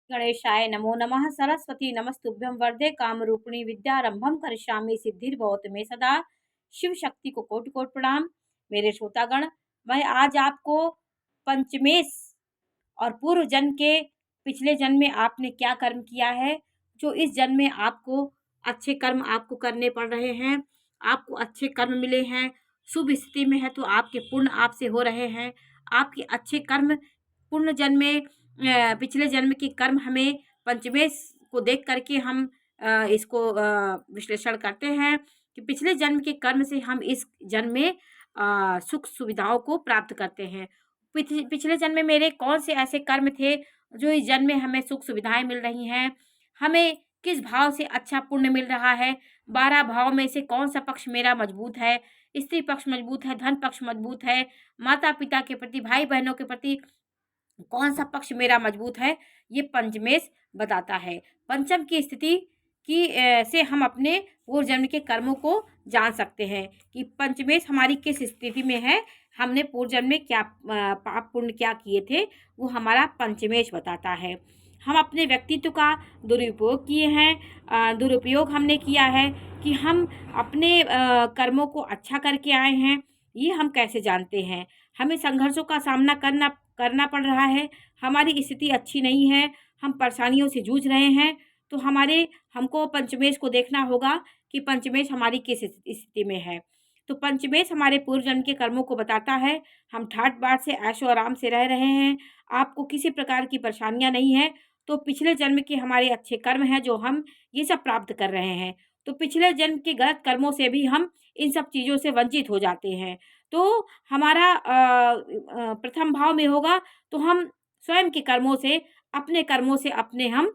गणेशाय नमो नमः। सरस्वती नमस्तुभ्यं वरदे कामरूपिणी विद्यारंभम करिष्यामि सिद्धिर्भवतु मे सदा। शिव शक्ति को कोटि कोटि प्रणाम। मेरे श्रोतागण, मैं आज आपको पंचमेश और पूर्व जन्म के पिछले जन्म में आपने क्या कर्म किया है, जो इस जन्म में आपको अच्छे कर्म आपको करने पड़ रहे हैं, आपको अच्छे कर्म मिले हैं, शुभ स्थिति में है तो आपके पुण्य आपसे हो रहे हैं। आपके अच्छे कर्म पूर्ण जन्म में पिछले जन्म के कर्म हमें पंचमेश को देख करके हम इसको विश्लेषण करते हैं कि पिछले जन्म के कर्म से हम इस जन्म में सुख सुविधाओं को प्राप्त करते हैं। पिछले जन्म में मेरे कौन से ऐसे कर्म थे जो इस जन्म में हमें सुख सुविधाएं मिल रही हैं, हमें किस भाव से अच्छा पुण्य मिल रहा है, 12 भाव में से कौन सा पक्ष मेरा मजबूत है, स्त्री पक्ष मजबूत है, धन पक्ष मजबूत है, माता पिता के प्रति, भाई बहनों के प्रति कौन सा पक्ष मेरा मजबूत है, ये पंचमेश बताता है। पंचम की स्थिति की से हम अपने पूर्व जन्म के कर्मों को जान सकते हैं कि पंचमेश हमारी किस स्थिति में है, हमने पूर्व जन्म में क्या पाप पुण्य क्या किए थे, वो हमारा पंचमेश बताता है। हम अपने व्यक्तित्व का दुरुपयोग किए हैं, दुरुपयोग हमने किया है कि हम अपने कर्मों को अच्छा करके आए हैं, ये हम कैसे जानते हैं। हमें संघर्षों का सामना करना पड़ रहा है, हमारी स्थिति अच्छी नहीं है, हम परेशानियों से जूझ रहे हैं, तो हमको पंचमेश को देखना होगा कि पंचमेश हमारी किस स्थिति में है। तो पंचमेश हमारे पूर्व जन्म के कर्मों को बताता है। हम ठाट बाट से ऐशो आराम से रह रहे हैं, आपको किसी प्रकार की परेशानियां नहीं है, तो पिछले जन्म के हमारे अच्छे कर्म हैं जो हम ये सब प्राप्त कर रहे हैं। तो पिछले जन्म के गलत कर्मों से भी हम इन सब चीज़ों से वंचित हो जाते हैं। तो हमारा प्रथम भाव में होगा तो हम स्वयं के कर्मों से, अपने कर्मों से अपने हम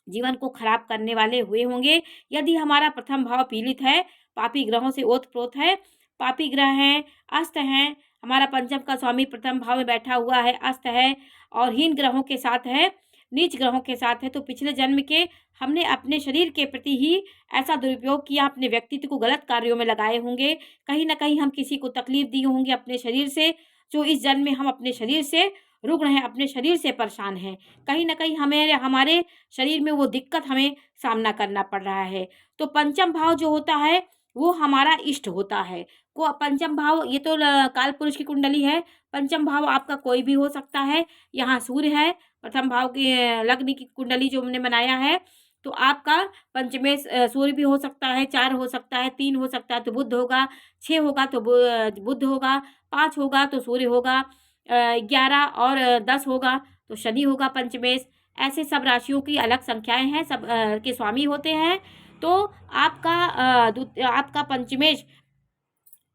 जीवन को खराब करने वाले हुए होंगे। यदि हमारा प्रथम भाव पीड़ित है, पापी ग्रहों से ओत-प्रोत है, पापी ग्रह हैं, अस्त हैं, हमारा पंचम का स्वामी प्रथम भाव में बैठा हुआ है, अस्त है और हीन ग्रहों के साथ है, नीच ग्रहों के साथ है, तो पिछले जन्म के हमने अपने शरीर के प्रति ही ऐसा दुरुपयोग किया, अपने व्यक्तित्व को गलत कार्यों में लगाए होंगे। कहीं न कहीं हम किसी को तकलीफ दिए होंगे अपने शरीर से, जो इस जन्म में हम अपने शरीर से रुग्ण हैं, अपने शरीर से परेशान हैं। कहीं न कहीं हमें हमारे शरीर में वो दिक्कत हमें सामना करना पड़ रहा है। तो पंचम भाव जो होता है, वो हमारा इष्ट होता है। को पंचम भाव ये तो काल पुरुष की कुंडली है, पंचम भाव आपका कोई भी हो सकता है। यहाँ सूर्य है, प्रथम भाव की लग्न की कुंडली जो हमने बनाया है, तो आपका पंचमेश सूर्य भी हो सकता है, 4 हो सकता है, 3 हो सकता है तो बुध होगा, 6 होगा तो बुध होगा, 5 होगा तो सूर्य होगा, 11 और 10 होगा तो शनि होगा पंचमेश। ऐसे सब राशियों की अलग संख्याएँ हैं, सब के स्वामी होते हैं। तो आपका पंचमेश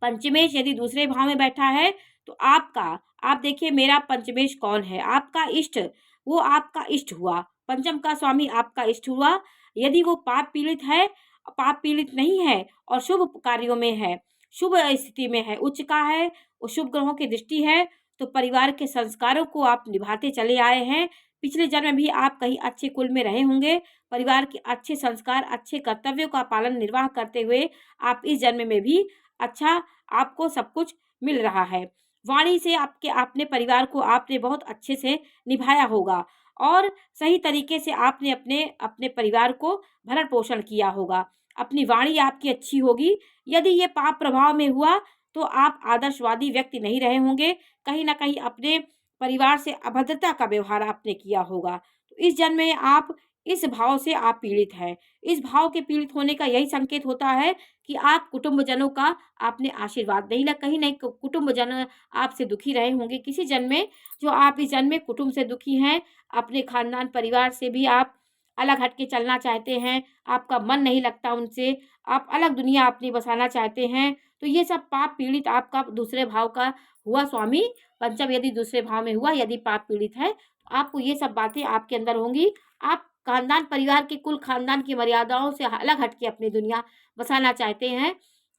पंचमेश यदि दूसरे भाव में बैठा है तो आप देखिए मेरा पंचमेश कौन है, आपका इष्ट, वो आपका इष्ट हुआ, पंचम का स्वामी आपका इष्ट हुआ। यदि वो पाप पीड़ित है, पाप पीड़ित नहीं है और शुभ कार्यों में है, शुभ स्थिति में है, उच्च का है और शुभ ग्रहों की दृष्टि है, तो परिवार के संस्कारों को आप निभाते चले आए हैं। पिछले जन्म में भी आप कहीं अच्छे कुल में रहे होंगे, परिवार के अच्छे संस्कार, अच्छे कर्तव्यों का पालन निर्वाह करते हुए आप इस जन्म में भी अच्छा आपको सब कुछ मिल रहा है। वाणी से आपने परिवार को आपने बहुत अच्छे से निभाया होगा और सही तरीके से आपने अपने अपने परिवार को भरण-पोषण किया होगा। अपनी वाणी आपकी अच्छी होगी। यदि ये पाप प्रभाव में हुआ तो आप आदर्शवादी व्यक्ति नहीं रहे होंगे। कहीं न कहीं अपने परिवार से अभद्रता का व्यवहार आपने किया होगा। तो इस जन्म में आप इस भाव से आप पीड़ित हैं। इस भाव के पीड़ित होने का यही संकेत होता है कि आप कुटुंबजनों का आपने आशीर्वाद नहीं लिया, कहीं नहीं कुटुंबजन आपसे दुखी रहे होंगे किसी जन्म में, जो आप इस जन्म में कुटुंब से दुखी हैं, अपने खानदान परिवार से भी आप अलग हट के चलना चाहते हैं, आपका मन नहीं लगता उनसे, आप अलग दुनिया अपनी बसाना चाहते हैं। तो ये सब पाप पीड़ित आपका दूसरे भाव का हुआ स्वामी, पंचम यदि दूसरे भाव में हुआ, यदि पाप पीड़ित है, तो आपको ये सब बातें आपके अंदर होंगी। आप खानदान परिवार के कुल खानदान की मर्यादाओं से अलग हट के अपनी दुनिया बसाना चाहते हैं,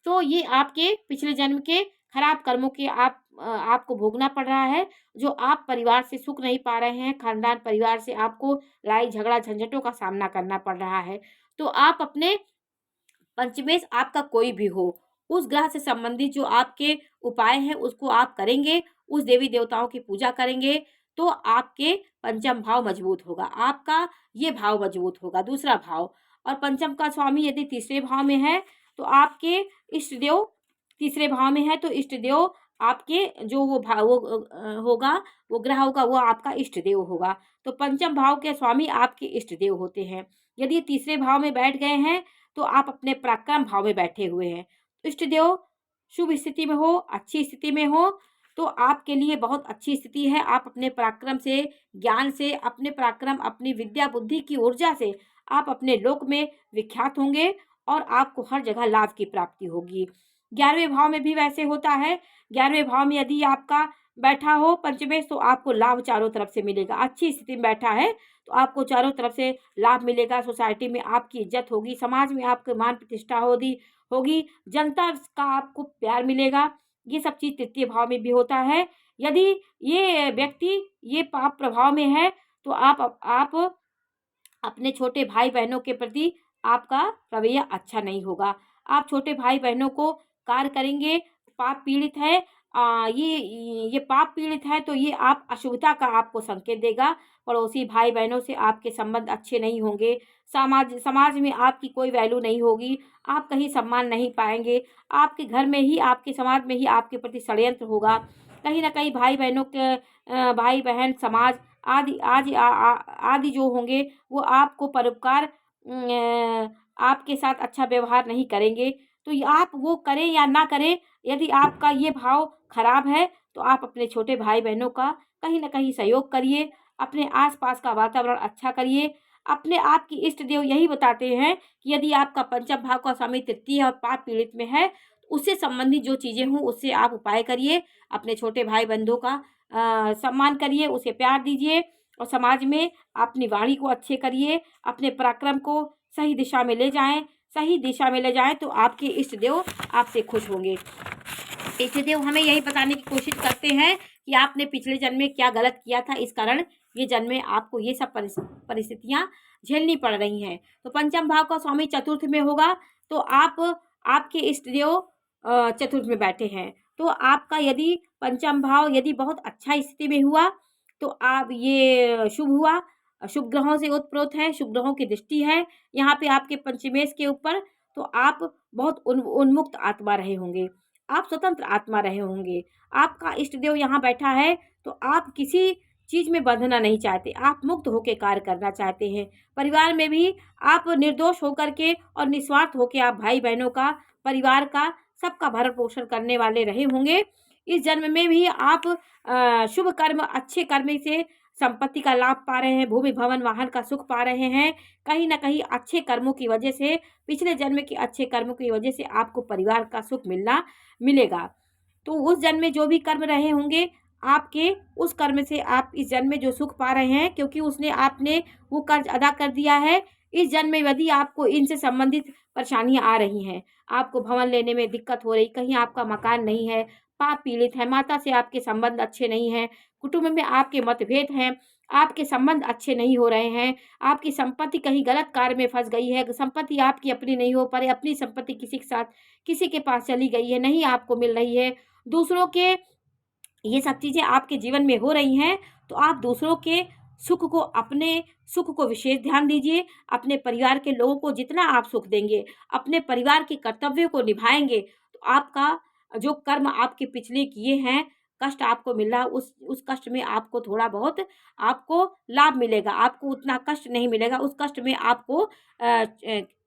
तो ये आपके पिछले जन्म के खराब कर्मों के आपको भोगना पड़ रहा है, जो आप परिवार से सुख नहीं पा रहे हैं, खानदान परिवार से आपको लड़ाई झगड़ा झंझटों का सामना करना पड़ रहा है। तो आप अपने पंचमेश आपका कोई भी हो, उस ग्रह से संबंधित जो आपके उपाय हैं उसको आप करेंगे, उस देवी-देवताओं की पूजा करेंगे, तो आपके पंचम भाव मजबूत होगा, आपका ये भाव मजबूत होगा, दूसरा भाव। और पंचम का स्वामी यदि तीसरे भाव में है तो आपके इष्ट देव तीसरे भाव में है, तो इष्ट देव आपके जो वो भाव वो होगा, वो ग्रह होगा, वो आपका इष्ट देव होगा। तो पंचम भाव के स्वामी आपके इष्ट देव होते हैं। यदि तीसरे भाव में बैठ गए हैं तो आप अपने पराक्रम भाव में बैठे हुए हैं। इष्ट देव शुभ स्थिति में हो, अच्छी स्थिति में हो, तो आपके लिए बहुत अच्छी स्थिति है। आप अपने पराक्रम से, ज्ञान से, अपने पराक्रम, अपनी विद्या बुद्धि की ऊर्जा से आप अपने लोक में विख्यात होंगे और आपको हर जगह लाभ की प्राप्ति होगी। 11वें भाव में भी वैसे होता है। 11वें भाव में यदि आपका बैठा हो पंचमेश, तो आपको लाभ चारों तरफ से मिलेगा। अच्छी स्थिति में बैठा है तो आपको चारों तरफ से लाभ मिलेगा। सोसाइटी में आपकी इज्जत होगी, समाज में आपके मान प्रतिष्ठा होगी, जनता का आपको प्यार मिलेगा। ये सब चीज़ तृतीय भाव में भी होता है। यदि ये व्यक्ति ये पाप प्रभाव में है तो आप अपने छोटे भाई बहनों के प्रति आपका रवैया अच्छा नहीं होगा। आप छोटे भाई बहनों को कार्य करेंगे, पाप पीड़ित है, ये पाप पीड़ित है, तो ये आप अशुभता का आपको संकेत देगा। पड़ोसी भाई बहनों से आपके संबंध अच्छे नहीं होंगे, समाज में आपकी कोई वैल्यू नहीं होगी, आप कहीं सम्मान नहीं पाएंगे। आपके घर में ही, आपके समाज में ही आपके प्रति षड्यंत्र होगा। कहीं ना कहीं भाई बहनों के भाई बहन समाज आदि जो होंगे वो आपको परोपकार आपके साथ अच्छा व्यवहार नहीं करेंगे। तो आप वो करें या ना करें, यदि आपका ये भाव खराब है तो आप अपने छोटे भाई बहनों का कहीं ना कहीं सहयोग करिए, अपने आसपास का वातावरण अच्छा करिए। अपने आप की इष्ट देव यही बताते हैं कि यदि आपका पंचम भाव का स्वामी तृतीय और पाप पीड़ित में है, तो उससे संबंधित जो चीज़ें हों उससे आप उपाय करिए। अपने छोटे भाई बंधुओं का सम्मान करिए, उसे प्यार दीजिए और समाज में अपनी वाणी को अच्छे करिए, अपने पराक्रम को सही दिशा में ले जाएं, तो आपके इष्ट देव आपसे खुश होंगे। इष्ट देव हमें यही बताने की कोशिश करते हैं कि आपने पिछले जन्म में क्या गलत किया था, इस कारण ये जन्म में आपको ये सब परिस्थितियाँ झेलनी पड़ रही हैं। तो पंचम भाव का स्वामी चतुर्थ में होगा, तो आपके इष्ट देव चतुर्थ में बैठे हैं। तो आपका यदि पंचम भाव यदि बहुत अच्छा स्थिति में हुआ तो आप ये शुभ हुआ, शुभ ग्रहों से ओतप्रोत है, शुभ ग्रहों की दृष्टि है यहाँ पे आपके पंचमेश के ऊपर, तो आप बहुत उन्मुक्त आत्मा रहे होंगे, आप स्वतंत्र आत्मा रहे होंगे। आपका इष्ट देव यहाँ बैठा है तो आप किसी चीज़ में बंधना नहीं चाहते, आप मुक्त होकर कार्य करना चाहते हैं। परिवार में भी आप निर्दोष होकर के और निस्वार्थ होकर आप भाई बहनों का, परिवार का, सबका भरण पोषण करने वाले रहे होंगे। इस जन्म में भी आप शुभ कर्म, अच्छे कर्म से संपत्ति का लाभ पा रहे हैं, भूमि भवन वाहन का सुख पा रहे हैं। कहीं ना कहीं अच्छे कर्मों की वजह से, पिछले जन्म के अच्छे कर्मों की वजह से आपको परिवार का सुख मिलेगा। तो उस जन्म में जो भी कर्म रहे होंगे आपके, उस कर्म से आप इस जन्म में जो सुख पा रहे हैं, क्योंकि आपने वो कर्ज अदा कर दिया है। इस जन्म में यदि आपको इनसे संबंधित परेशानियां आ रही हैं, आपको भवन लेने में दिक्कत हो रही, कहीं आपका मकान नहीं है, पाप पीड़ित है, माता से आपके संबंध अच्छे नहीं हैं, कुटुंब में आपके मतभेद हैं, आपके संबंध अच्छे नहीं हो रहे हैं, आपकी संपत्ति कहीं गलत कार्य में फंस गई है, संपत्ति आपकी अपनी नहीं हो पा रही, अपनी संपत्ति किसी के साथ, किसी के पास चली गई है, नहीं आपको मिल रही है, दूसरों के, ये सब चीज़ें आपके जीवन में हो रही हैं, तो आप दूसरों के सुख को, अपने सुख को विशेष ध्यान दीजिए। अपने परिवार के लोगों को जितना आप सुख देंगे, अपने परिवार के कर्तव्यों को निभाएंगे, तो आपका जो कर्म आपके पिछले किए हैं, कष्ट आपको मिल रहा है, उस कष्ट में आपको थोड़ा बहुत आपको लाभ मिलेगा, आपको उतना कष्ट नहीं मिलेगा, उस कष्ट में आपको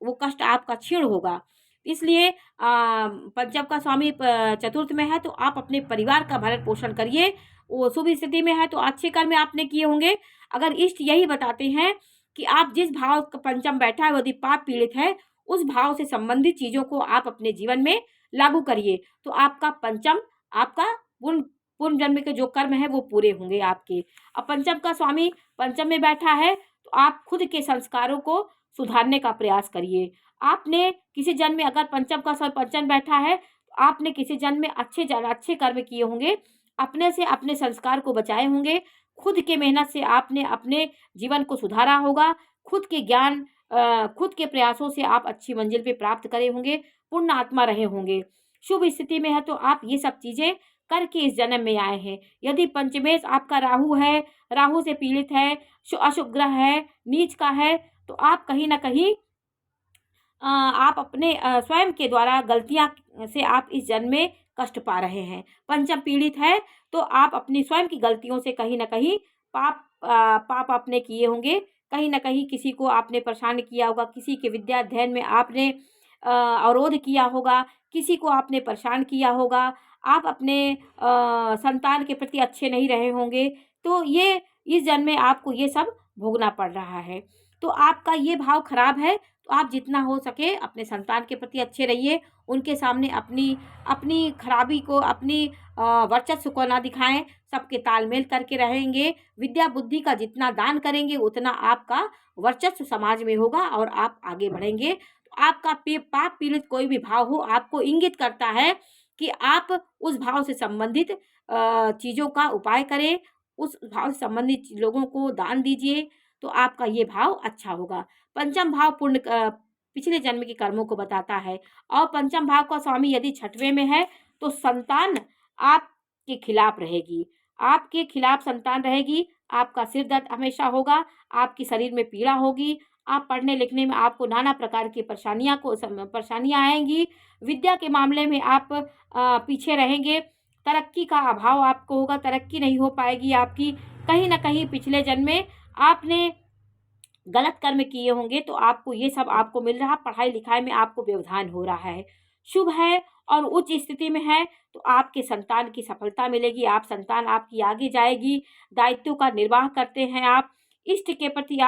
वो कष्ट आपका क्षीण होगा। इसलिए पंचम का स्वामी चतुर्थ में है तो आप अपने परिवार का भरण पोषण करिए। वो शुभ स्थिति में है तो अच्छे कर्म आपने किए होंगे। अगर इष्ट यही बताते हैं कि आप जिस भाव का पंचम बैठा है यदि पाप पीड़ित है, उस भाव से संबंधित चीज़ों को आप अपने जीवन में लागू करिए, तो आपका पंचम, आपका पूर्व जन्म के जो कर्म है वो पूरे होंगे आपके। अब पंचम का स्वामी पंचम में बैठा है तो आप खुद के संस्कारों को सुधारने का प्रयास करिए। आपने किसी जन्म में अगर पंचम का स्वामी पंचम बैठा है तो आपने किसी जन्म में अच्छे कर्म किए होंगे, अपने से अपने संस्कार को बचाए होंगे, खुद के मेहनत से आपने अपने जीवन को सुधारा होगा, खुद के ज्ञान, खुद के प्रयासों से आप अच्छी मंजिल पे प्राप्त करे होंगे, पूर्ण आत्मा रहे होंगे। शुभ स्थिति में है तो आप ये सब चीज़ें करके इस जन्म में आए हैं। यदि पंचमेश आपका राहु है, राहु से पीड़ित है, अशुभ ग्रह है, नीच का है, तो आप कहीं ना कहीं आप अपने स्वयं के द्वारा गलतियां से आप इस जन्म में कष्ट पा रहे हैं। पंचम पीड़ित है तो आप अपनी स्वयं की गलतियों से कहीं ना कहीं पाप आपने किए होंगे। कहीं ना कहीं किसी को आपने परेशान किया होगा, किसी के विद्या अध्ययन में आपने अवरोध किया होगा, किसी को आपने परेशान किया होगा, आप अपने संतान के प्रति अच्छे नहीं रहे होंगे। तो ये इस जन्म में आपको ये सब भोगना पड़ रहा है। तो आपका ये भाव खराब है, तो आप जितना हो सके अपने संतान के प्रति अच्छे रहिए। उनके सामने अपनी अपनी खराबी को, अपनी वर्चस्व को ना दिखाएं। सबके तालमेल करके रहेंगे। विद्या बुद्धि का जितना दान करेंगे उतना आपका वर्चस्व समाज में होगा और आप आगे बढ़ेंगे। तो आपका पाप पीड़ित कोई भी भाव हो, आपको इंगित करता है कि आप उस भाव से संबंधित चीज़ों का उपाय करें, उस भाव से संबंधित लोगों को दान दीजिए, तो आपका ये भाव अच्छा होगा। पंचम भाव पिछले जन्म के कर्मों को बताता है। और पंचम भाव का स्वामी यदि छठवें में है तो संतान आपके खिलाफ रहेगी, आपके खिलाफ संतान रहेगी। आपका सिर दर्द हमेशा होगा, आपकी शरीर में पीड़ा होगी, आप पढ़ने लिखने में आपको नाना प्रकार की परेशानियां आएंगी। विद्या के मामले में आप पीछे रहेंगे, तरक्की का अभाव आपको होगा, तरक्की नहीं हो पाएगी आपकी। कहीं ना कहीं पिछले जन्म में आपने गलत कर्म किए होंगे तो आपको ये सब आपको मिल रहा, पढ़ाई लिखाई में आपको व्यवधान हो रहा है। शुभ है और उच्च स्थिति में है तो आपके संतान की सफलता मिलेगी, आप संतान आपकी आगे जाएगी, दायित्व का निर्वाह करते हैं आप। इष्ट के प्रति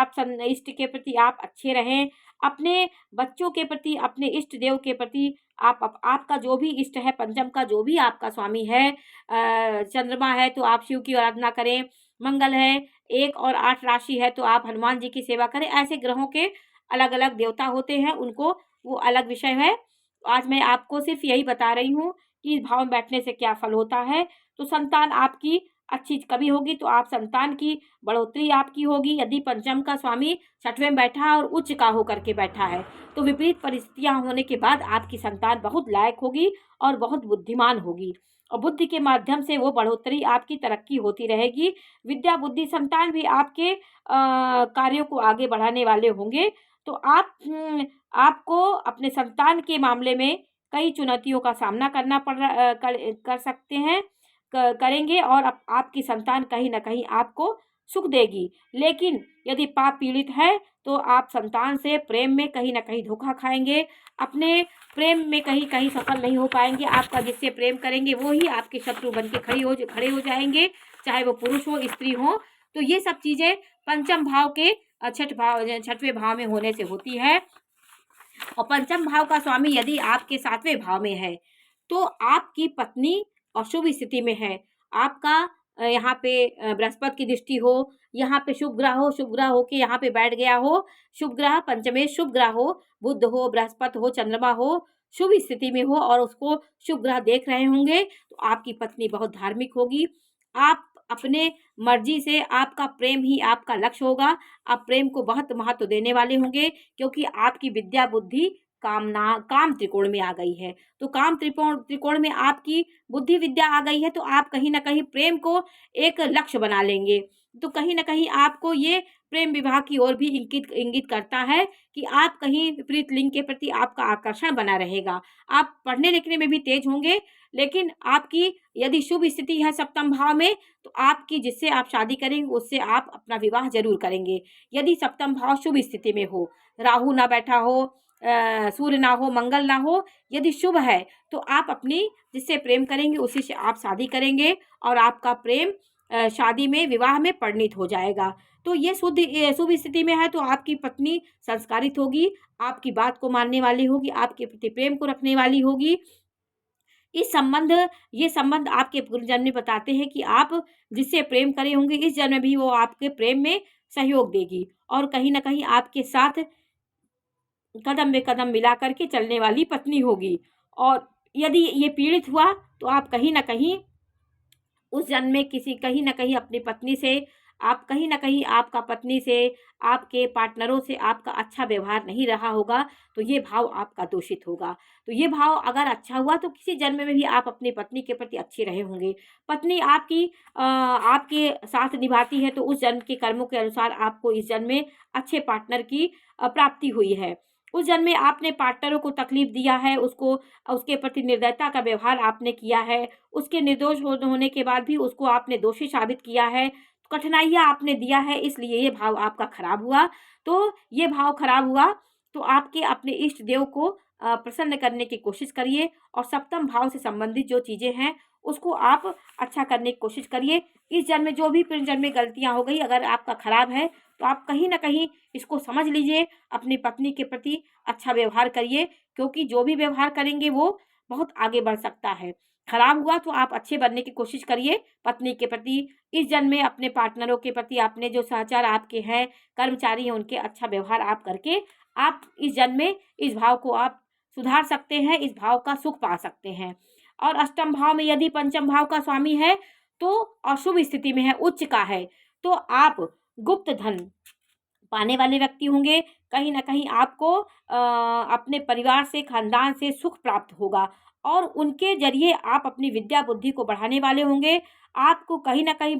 आप अच्छे रहें। अपने बच्चों के प्रति, अपने इष्ट देव के प्रति आपका जो भी इष्ट है, पंचम का जो भी आपका स्वामी है, चंद्रमा है तो आप शिव की आराधना करें, मंगल है, 1 और 8 राशि है तो आप हनुमान जी की सेवा करें। ऐसे ग्रहों के अलग अलग देवता होते हैं, उनको वो अलग विषय है। आज मैं आपको सिर्फ यही बता रही हूँ कि इस भाव में बैठने से क्या फल होता है। तो संतान आपकी अच्छी कभी होगी तो आप संतान की बढ़ोतरी आपकी होगी। यदि पंचम का स्वामी छठवें में बैठा है और उच्च का होकर के बैठा है तो विपरीत परिस्थितियां होने के बाद आपकी संतान बहुत लायक होगी और बहुत बुद्धिमान होगी, और बुद्धि के माध्यम से वो बढ़ोतरी, आपकी तरक्की होती रहेगी। विद्या बुद्धि संतान भी आपके कार्यों को आगे बढ़ाने वाले होंगे। तो आपको अपने संतान के मामले में कई चुनौतियों का सामना करना कर सकते हैं, करेंगे, और आपकी संतान कहीं ना कहीं आपको सुख देगी। लेकिन यदि पाप पीड़ित है तो आप संतान से प्रेम में कहीं ना कहीं धोखा खाएंगे, अपने प्रेम में कहीं कहीं सफल नहीं हो पाएंगे। आपका जिससे प्रेम करेंगे वो ही आपके शत्रु बन के खड़े हो जाएंगे, चाहे वो पुरुष हो स्त्री हो। तो ये सब चीज़ें पंचम भाव के छठवें भाव में होने से होती है। और पंचम भाव का स्वामी यदि आपके 7वें भाव में है तो आपकी पत्नी अशुभ स्थिति में है। आपका यहाँ पे बृहस्पति की दृष्टि हो, यहाँ पे शुभ ग्रह हो के यहाँ पे बैठ गया हो, शुभ ग्रह पंचमे शुभ ग्रह हो, बुध हो, बृहस्पति हो, चंद्रमा हो, शुभ स्थिति में हो और उसको शुभ ग्रह देख रहे होंगे तो आपकी पत्नी बहुत धार्मिक होगी। आप अपने मर्जी से, आपका प्रेम ही आपका लक्ष्य होगा, आप प्रेम को बहुत महत्व देने वाले होंगे, क्योंकि आपकी विद्या बुद्धि काम त्रिकोण में आ गई है। तो काम त्रिकोण में आपकी बुद्धि विद्या आ गई है तो आप कहीं ना कहीं प्रेम को एक लक्ष्य बना लेंगे। तो कहीं ना कहीं आपको ये प्रेम विवाह की ओर भी इंगित करता है कि आप कहीं विपरीत लिंग के प्रति आपका आकर्षण बना रहेगा। आप पढ़ने लिखने में भी तेज होंगे, लेकिन आपकी यदि शुभ स्थिति है सप्तम भाव में तो आपकी जिससे आप शादी करेंगे उससे आप अपना विवाह जरूर करेंगे। यदि सप्तम भाव शुभ स्थिति में हो, राहु ना बैठा हो, सूर्य ना हो, मंगल ना हो, यदि शुभ है तो आप अपनी जिससे प्रेम करेंगे उसी से आप शादी करेंगे और आपका प्रेम शादी में, विवाह में परिणित हो जाएगा। तो ये शुभ स्थिति में है तो आपकी पत्नी संस्कारित होगी, आपकी बात को मानने वाली होगी, आपके प्रति प्रेम को रखने वाली होगी। ये संबंध आपके पूर्व जन्म में बताते हैं कि आप जिससे प्रेम करे होंगे इस जन्म में भी वो आपके प्रेम में सहयोग देगी और कहीं ना कहीं आपके साथ कदम में कदम मिला करके चलने वाली पत्नी होगी। और यदि ये पीड़ित हुआ तो आप कहीं ना कहीं उस जन्म में कहीं ना कहीं अपनी पत्नी से आप कहीं न कहीं आपका पत्नी से, आपके पार्टनरों से आपका अच्छा व्यवहार नहीं रहा होगा, तो ये भाव आपका दूषित होगा। तो ये भाव अगर अच्छा हुआ तो किसी जन्म में भी आप अपनी पत्नी के प्रति अच्छे रहे होंगे। पत्नी आपकी आपके साथ निभाती है तो उस जन्म के कर्मों के अनुसार आपको इस जन्म में अच्छे पार्टनर की प्राप्ति हुई है। उस जन्म में आपने पार्टनरों को तकलीफ दिया है, उसको उसके प्रति निर्दयता का व्यवहार आपने किया है, उसके निर्दोष होने के बाद भी उसको आपने दोषी साबित किया है, कठिनाइयाँ आपने दिया है, इसलिए ये भाव आपका खराब हुआ। तो ये भाव खराब हुआ तो आपके अपने इष्ट देव को प्रसन्न करने की कोशिश करिए और सप्तम भाव से संबंधित जो चीज़ें हैं उसको आप अच्छा करने की कोशिश करिए। इस जन्म में जो भी पूर्व जन्म में गलतियाँ हो गई अगर आपका खराब है तो आप कहीं न कहीं इसको समझ लीजिए, अपनी पत्नी के प्रति अच्छा व्यवहार करिए, क्योंकि जो भी व्यवहार करेंगे वो बहुत आगे बढ़ सकता है। खराब हुआ तो आप अच्छे बनने की कोशिश करिए पत्नी के प्रति। इस जन्म में अपने पार्टनरों के प्रति आपने जो सहचर आपके हैं, कर्मचारी हैं, उनके अच्छा व्यवहार आप करके आप इस जन्म में इस भाव को आप सुधार सकते हैं, इस भाव का सुख पा सकते हैं। और अष्टम भाव में यदि पंचम भाव का स्वामी है तो अशुभ स्थिति में है, उच्च का है, तो आप गुप्त धन पाने वाले व्यक्ति होंगे। कहीं न कहीं आपको अपने परिवार से, खानदान से सुख प्राप्त होगा और उनके ज़रिए आप अपनी विद्या बुद्धि को बढ़ाने वाले होंगे। आपको कहीं न कहीं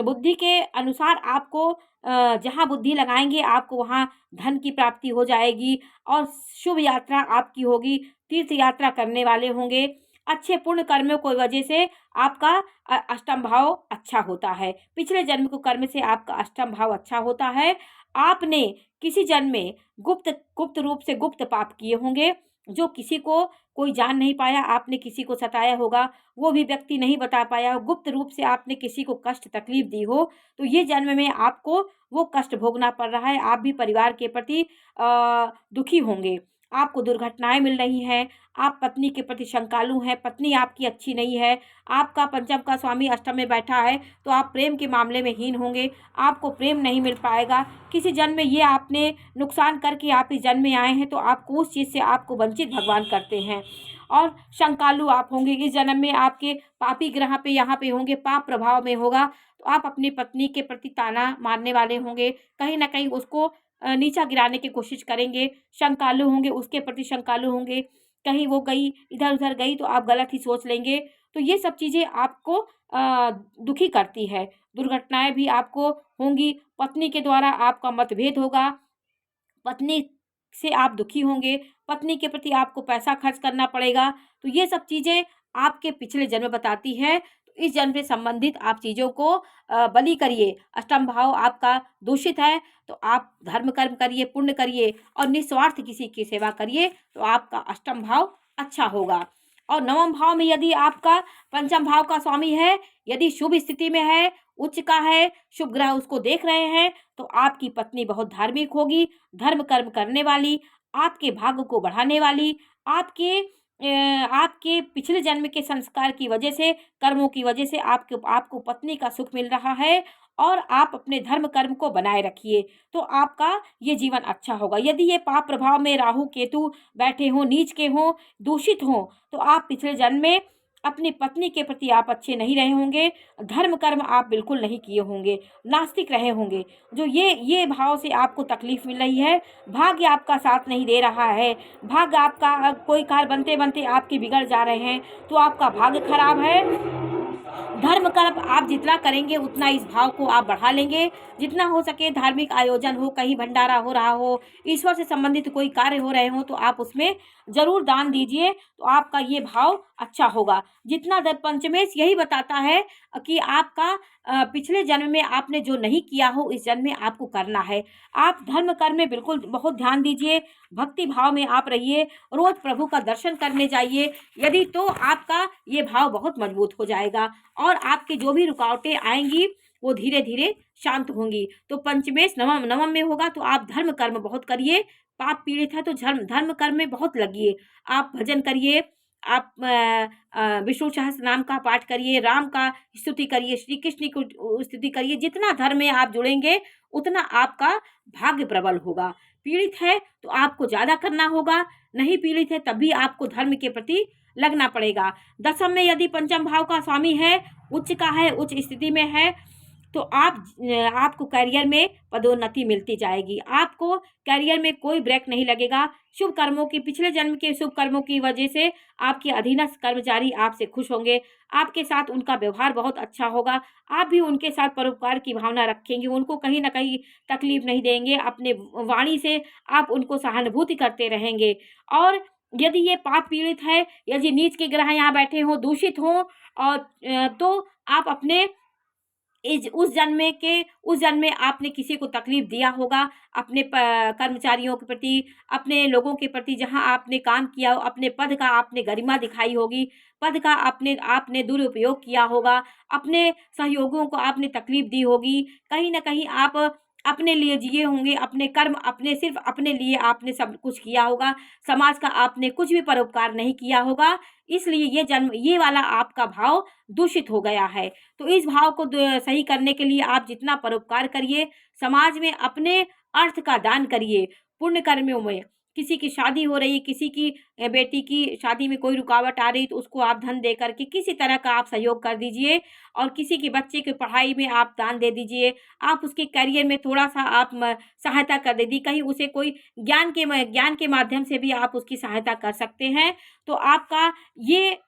बुद्धि के अनुसार आपको जहाँ बुद्धि लगाएँगे आपको वहाँ धन की प्राप्ति हो जाएगी और शुभ यात्रा आपकी होगी, तीर्थ यात्रा करने वाले होंगे। अच्छे पुण्य कर्मों की वजह से आपका अष्टम भाव अच्छा होता है। पिछले जन्म के कर्म से आपका अष्टम भाव अच्छा होता है। आपने किसी जन्म में गुप्त रूप से गुप्त पाप किए होंगे, जो किसी को कोई जान नहीं पाया, आपने किसी को सताया होगा, वो भी व्यक्ति नहीं बता पाया, गुप्त रूप से आपने किसी को कष्ट तकलीफ दी हो, तो ये जन्म में आपको वो कष्ट भोगना पड़ रहा है। आप भी परिवार के प्रति दुखी होंगे। आपको दुर्घटनाएँ मिल रही हैं, आप पत्नी के प्रति शंकालु हैं, पत्नी आपकी अच्छी नहीं है, आपका पंचम का स्वामी अष्टम में बैठा है, तो आप प्रेम के मामले में हीन होंगे, आपको प्रेम नहीं मिल पाएगा। किसी जन्म में ये आपने नुकसान करके आप इस जन्म में आए हैं, तो आपको उस चीज़ से आपको वंचित भगवान करते हैं और शंकालु आप होंगे। इस जन्म में आपके पापी ग्रह पे यहाँ पे होंगे, पाप प्रभाव में होगा, तो आप अपनी पत्नी के प्रति ताना मारने वाले होंगे, कहीं न कहीं उसको नीचा गिराने की कोशिश करेंगे, शंकालु होंगे, उसके प्रति शंकालु होंगे, कहीं वो गई, इधर-उधर गई तो आप गलत ही सोच लेंगे। तो ये सब चीज़ें आपको दुखी करती है। दुर्घटनाएँ भी आपको होंगी, पत्नी के द्वारा आपका मतभेद होगा, पत्नी से आप दुखी होंगे, पत्नी के प्रति आपको पैसा खर्च करना पड़ेगा। तो ये सब चीज़ें आपके पिछले जन्म बताती हैं। तो इस जन्म से संबंधित आप चीज़ों को बलि करिए। अष्टम भाव आपका दूषित है, तो आप धर्म कर्म करिए, पुण्य करिए और निस्वार्थ किसी की सेवा करिए, तो आपका अष्टम भाव अच्छा होगा। और नवम भाव में यदि आपका पंचम भाव का स्वामी है, यदि शुभ स्थिति में है, उच्च का है, शुभ ग्रह उसको देख रहे हैं, तो आपकी पत्नी बहुत धार्मिक होगी, धर्म कर्म करने वाली, आपके भाग्य को बढ़ाने वाली, आपके पिछले जन्म के संस्कार की वजह से, कर्मों की वजह से आपको आपको पत्नी का सुख मिल रहा है और आप अपने धर्म कर्म को बनाए रखिए, तो आपका ये जीवन अच्छा होगा। यदि ये पाप प्रभाव में राहु केतु बैठे हों, नीच के हों, दूषित हों, तो आप पिछले जन्म में अपनी पत्नी के प्रति आप अच्छे नहीं रहे होंगे, धर्म कर्म आप बिल्कुल नहीं किए होंगे, नास्तिक रहे होंगे। जो ये भाव से आपको तकलीफ मिल रही है, भाग्य आपका साथ नहीं दे रहा है, भाग्य आपका कोई कार्य बनते-बनते आपके बिगड़ जा रहे हैं, तो आपका भाग्य खराब है। धर्म कर्म आप जितना करेंगे उतना इस भाव को आप बढ़ा लेंगे। जितना हो सके धार्मिक आयोजन हो, कहीं भंडारा हो रहा हो, ईश्वर से संबंधित कोई कार्य हो रहे हों, तो आप उसमें ज़रूर दान दीजिए, तो आपका ये भाव अच्छा होगा। जितना पंचमेश यही बताता है कि आपका पिछले जन्म में आपने जो नहीं किया हो, इस जन्म में आपको करना है। आप धर्म कर्म में बिल्कुल बहुत ध्यान दीजिए, भक्ति भाव में आप रहिए, रोज़ प्रभु का दर्शन करने जाइए, यदि तो आपका ये भाव बहुत मजबूत हो जाएगा और आपकी जो भी रुकावटें आएँगी, वो धीरे-धीरे शांत होंगी। तो पंचमेश नवम में होगा, तो आप धर्म कर्म बहुत करिए, पाप पीड़ित है तो धर्म कर्म में बहुत लगिए। आप भजन करिए, आप विष्णु सहस्त्र नाम का पाठ करिए, राम का स्तुति करिए, श्री कृष्ण की स्तुति करिए। जितना धर्म में आप जुड़ेंगे, उतना आपका भाग्य प्रबल होगा। पीड़ित है तो आपको ज़्यादा करना होगा, नहीं पीड़ित है तब भी आपको धर्म के प्रति लगना पड़ेगा। दसम में यदि पंचम भाव का स्वामी है, उच्च का है, उच्च स्थिति में है, तो आपको करियर में पदोन्नति मिलती जाएगी। आपको करियर में कोई ब्रेक नहीं लगेगा। शुभ कर्मों की, पिछले जन्म के शुभ कर्मों की वजह से आपके अधीनस्थ कर्मचारी आपसे खुश होंगे। आपके साथ उनका व्यवहार बहुत अच्छा होगा। आप भी उनके साथ परोपकार की भावना रखेंगे, उनको कहीं न कहीं तकलीफ नहीं देंगे। अपने वाणी से आप उनको सहानुभूति करते रहेंगे। और यदि ये पाप पीड़ित है, यदि नीच के ग्रह यहाँ बैठे हों, दूषित हों, और तो आप अपने उस जन्म में आपने किसी को तकलीफ दिया होगा, अपने कर्मचारियों के प्रति, अपने लोगों के प्रति जहाँ आपने काम किया हो, अपने पद का आपने गरिमा दिखाई होगी, पद का आपने दुरुपयोग किया होगा, अपने सहयोगियों को आपने तकलीफ दी होगी, कहीं न कहीं आप अपने लिए जिए होंगे, अपने कर्म अपने सिर्फ़ अपने लिए आपने सब कुछ किया होगा, समाज का आपने कुछ भी परोपकार नहीं किया होगा, इसलिए ये वाला आपका भाव दूषित हो गया है। तो इस भाव को सही करने के लिए आप जितना परोपकार करिए, समाज में अपने अर्थ का दान करिए, पुण्य कर्मों में। किसी की शादी हो रही, किसी की बेटी की शादी में कोई रुकावट आ रही, तो उसको आप धन दे कर के किसी तरह का आप सहयोग कर दीजिए, और किसी के बच्चे की पढ़ाई में आप दान दे दीजिए। आप उसके करियर में थोड़ा-सा आप सहायता कर दीजिए, कहीं उसे कोई ज्ञान के माध्यम से भी आप उसकी सहायता कर सकते हैं, तो आपका ये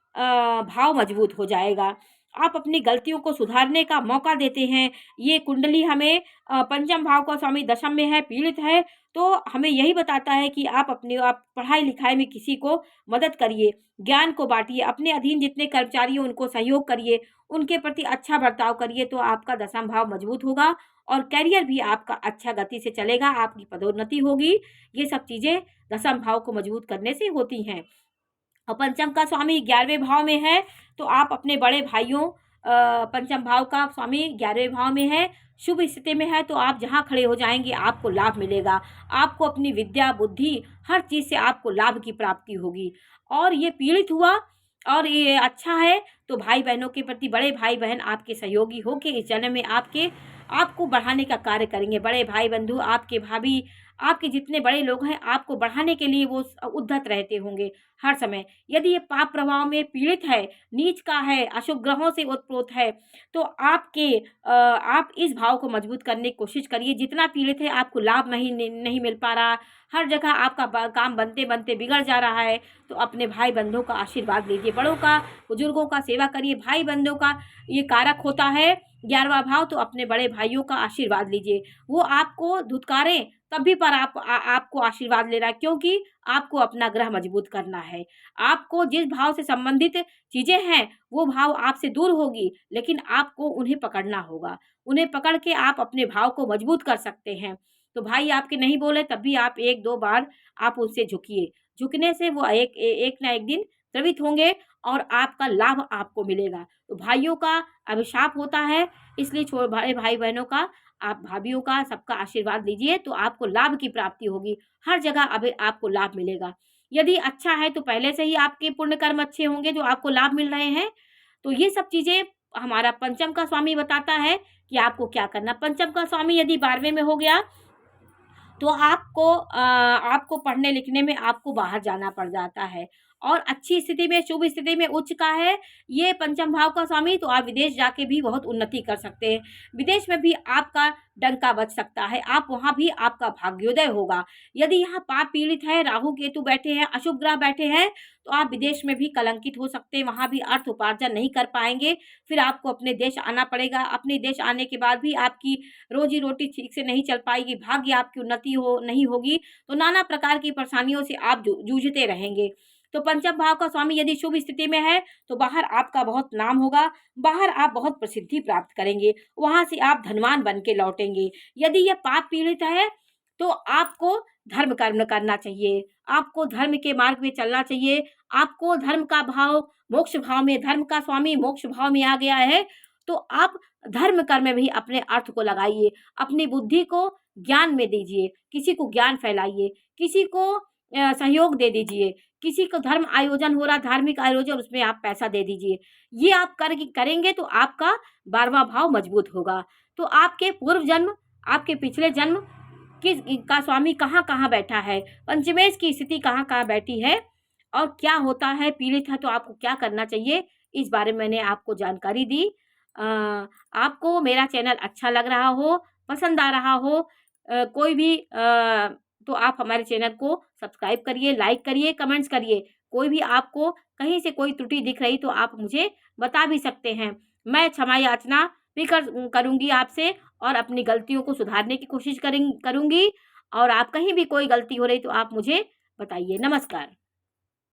भाव मजबूत हो जाएगा। आप अपनी गलतियों को सुधारने का मौका देते हैं। ये कुंडली हमें पंचम भाव का स्वामी दशम में है, पीड़ित है, तो हमें यही बताता है कि आप पढ़ाई-लिखाई में किसी को मदद करिए, ज्ञान को बाँटिए, अपने अधीन जितने कर्मचारी हैं उनको सहयोग करिए, उनके प्रति अच्छा बर्ताव करिए, तो आपका दशम भाव मजबूत होगा और करियर भी आपका अच्छा गति से चलेगा, आपकी पदोन्नति होगी। ये सब चीज़ें दशम भाव को मजबूत करने से होती हैं। और पंचम का स्वामी 11वें भाव में है, तो आप अपने बड़े भाइयों, पंचम भाव का स्वामी 11वें भाव में है, शुभ स्थिति में है, तो आप जहाँ खड़े हो जाएँगे आपको लाभ मिलेगा। आपको अपनी विद्या, बुद्धि, हर चीज़ से आपको लाभ की प्राप्ति होगी। और ये पीड़ित हुआ और ये अच्छा है, तो भाई-बहनों के प्रति बड़े भाई-बहन आपके सहयोगी होके इस जन्म में आपको बढ़ाने का कार्य करेंगे। बड़े भाई-बंधु, आपके भाभी, आपके जितने बड़े लोग हैं, आपको बढ़ाने के लिए वो उद्धत रहते होंगे हर समय। यदि ये पाप प्रभाव में पीड़ित है, नीच का है, अशुभ ग्रहों से ओतप्रोत है, तो आप इस भाव को मजबूत करने की कोशिश करिए। जितना पीड़ित है, आपको लाभ नहीं मिल पा रहा, हर जगह आपका काम बनते-बनते बिगड़ जा रहा है, तो अपने भाई-बंधुओं का आशीर्वाद लीजिए। बड़ों का, बुजुर्गों का सेवा करिए। भाई-बंधुओं का ये कारक होता है 11वां भाव, तो अपने बड़े भाइयों का आशीर्वाद लीजिए। वो आपको धुतकारें तब भी पर आपको आशीर्वाद लेना है, क्योंकि आपको अपना ग्रह मजबूत करना है। आपको जिस भाव से संबंधित चीज़ें हैं, वो भाव आपसे दूर होगी, लेकिन आपको उन्हें पकड़ना होगा। उन्हें पकड़ के आप अपने भाव को मजबूत कर सकते हैं। तो भाई आपके नहीं बोले तब भी आप 1-2 बार आप उनसे झुकिए। झुकने से वो एक ना एक दिन द्रवित होंगे और आपका लाभ आपको मिलेगा। तो भाइयों का अभिशाप होता है, इसलिए बड़े भाई-बहनों का, आप भाभियों का, सबका आशीर्वाद लीजिए, तो आपको लाभ की प्राप्ति होगी। हर जगह अब आपको लाभ मिलेगा। यदि अच्छा है तो पहले से ही आपके पुण्य कर्म अच्छे होंगे जो आपको लाभ मिल रहे हैं। तो ये सब चीज़ें हमारा पंचम का स्वामी बताता है कि आपको क्या करना। पंचम का स्वामी यदि 12वें में हो गया, तो आपको पढ़ने लिखने में आपको बाहर जाना पड़ जाता है, और अच्छी स्थिति में, शुभ स्थिति में उच्च का है ये पंचम भाव का स्वामी, तो आप विदेश जाके भी बहुत उन्नति कर सकते हैं। विदेश में भी आपका डंका बज सकता है, आप वहाँ भी आपका भाग्योदय होगा। यदि यहाँ पाप पीड़ित है, राहु केतु बैठे हैं, अशुभ ग्रह बैठे हैं, तो आप विदेश में भी कलंकित हो सकते हैं, वहाँ भी अर्थ उपार्जन नहीं कर पाएँगे। फिर आपको अपने देश आना पड़ेगा। अपने देश आने के बाद भी आपकी रोज़ी-रोटी ठीक से नहीं चल पाएगी, भाग्य आपकी उन्नति नहीं होगी, तो नाना प्रकार की परेशानियों से आप जूझते रहेंगे। तो पंचम भाव का स्वामी यदि शुभ स्थिति में है, तो बाहर आपका बहुत नाम होगा, बाहर आप बहुत प्रसिद्धि प्राप्त करेंगे, वहाँ से आप धनवान बन के लौटेंगे। यदि ये पाप पीड़ित है, तो आपको धर्म कर्म करना चाहिए, आपको धर्म के मार्ग में चलना चाहिए, आपको धर्म का भाव मोक्ष भाव में, धर्म का स्वामी मोक्ष भाव में आ गया है, तो आप धर्म कर्म में भी अपने अर्थ को लगाइए, अपनी बुद्धि को ज्ञान में दीजिए, किसी को ज्ञान फैलाइए, किसी को सहयोग दे दीजिए, किसी को धर्म आयोजन हो रहा, धार्मिक आयोजन, उसमें आप पैसा दे दीजिए। ये आप करेंगे तो आपका 12वां भाव मजबूत होगा। तो आपके पूर्व जन्म, आपके पिछले जन्म किस का स्वामी कहाँ-कहाँ बैठा है, पंचमेश की स्थिति कहाँ-कहाँ बैठी है और क्या होता है, पीड़ित है तो आपको क्या करना चाहिए, इस बारे में मैंने आपको जानकारी दी। आपको मेरा चैनल अच्छा लग रहा हो, पसंद आ रहा हो, कोई भी तो आप हमारे चैनल को सब्सक्राइब करिए, लाइक करिए, कमेंट्स करिए। कोई भी आपको कहीं से कोई त्रुटि दिख रही तो आप मुझे बता भी सकते हैं। मैं क्षमा याचना भी करूँगी आपसे और अपनी गलतियों को सुधारने की कोशिश करूँगी। और आप कहीं भी कोई गलती हो रही तो आप मुझे बताइए। नमस्कार।